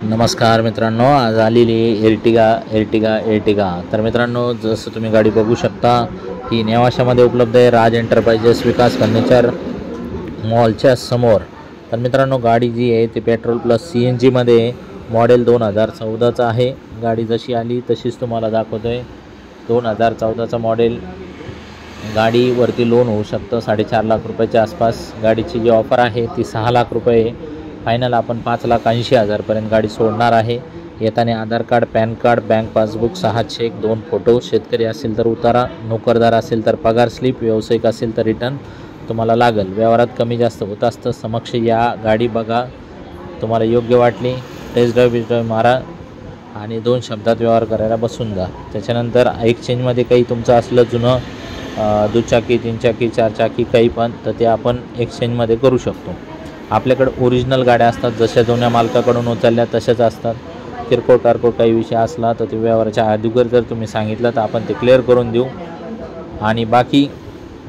नमस्कार मित्रांनो, आज आलेली एर्टिगा। तर मित्रांनो, जसं तुम्ही गाडी बघू शकता ही नेवाशामध्ये उपलब्ध आहे, राज एंटरप्राइजेस विकास फर्निचर मॉलच्या समोर। तर मित्रांनो, गाडी जी आहे ती पेट्रोल प्लस CNG मध्ये मॉडेल 2014चं आहे। गाडी जशी आली तशीच तुम्हाला दाखवतोय। 2014चा मॉडेल। गाडीवरती लोन होऊ शकतं 4.5 लाख रुपयाच्या आसपास। गाडीची जी ऑफर आहे ती 6 लाख रुपये आहे। फायनल आपण 5,80,000 पर्यंत गाडी सोडणार आहे। येताना Aadhaar card, PAN card, bank passbook, 6 cheque, 2 photo, शेतकरी असेल तर उतारा, नोकरदार असेल तर पगार स्लिप, व्यावसायिक असेल तर रिटर्न तुम्हाला लागेल। व्यवहारात कमी जास्त होत असतं। समक्ष या गाडी बघा, तुम्हाला योग्य वाटली टेस्ट ड्राईव्ह मारा आणि 2 शब्दात व्यवहार करायला बसून जा। त्याच्यानंतर एक्सचेंजमध्ये काही तुमचं असलं जुनं दुचाकी, 3 चाकी, 4 चाकी काही पण, तर ते आपण एक्सचेंजमध्ये करू शकतो। आपल्याकडे ओरिजिनल गाड्या असतात, जशा जुन्या मालकाकडून उचलल्या तशाच असतात। किरकोळ कारकोळ काही विषय असला तर ते व्यवहाराच्या अगोदर जर तुम्ही सांगितलं तर आपण ते क्लिअर करून देऊ। आणि बाकी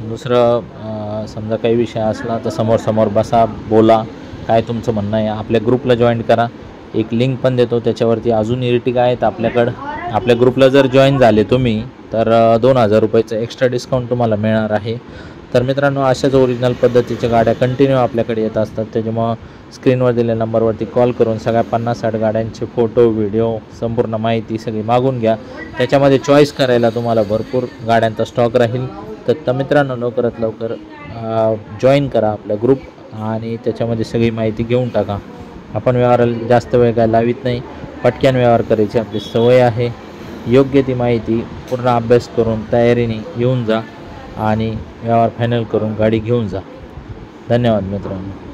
दुसरं समजा काही विषय असला तर समोर बसा, बोला, काय तुमचं म्हणणं आहे। आपल्या ग्रुपला जॉईन करा, एक लिंक पण देतो, त्याच्यावरती अजून एर्टिगा आहेत आपल्याकडं। आपल्या ग्रुपला जर जॉईन झाले तुम्ही तर 2,000 रुपयाचं एक्स्ट्रा डिस्काउंट तुम्हाला मिळणार आहे। तर मित्रांनो, अशाच ओरिजिनल पद्धतीच्या गाड्या कंटिन्यू आपल्याकडे येत असतात। त्याच्यामुळं स्क्रीनवर दिलेल्या नंबरवरती कॉल करून सगळ्या 50-60 गाड्यांचे फोटो, व्हिडिओ, संपूर्ण माहिती सगळी मागून घ्या। त्याच्यामध्ये चॉईस करायला तुम्हाला भरपूर गाड्यांचा स्टॉक राहील। तर मित्रांनो, लवकरात लवकर जॉईन करा आपला ग्रुप आणि त्याच्यामध्ये सगळी माहिती घेऊन टाका। आपण व्यवहाराला जास्त वेळ काय लावित नाही, पटक्यान व्यवहार करायची आपली सवय आहे। योग्य ती माहिती पूर्ण अभ्यास करून तयारीने येऊन जा आणि व्यवहार फायनल करून गाडी घेऊन जा। धन्यवाद मित्रांनो।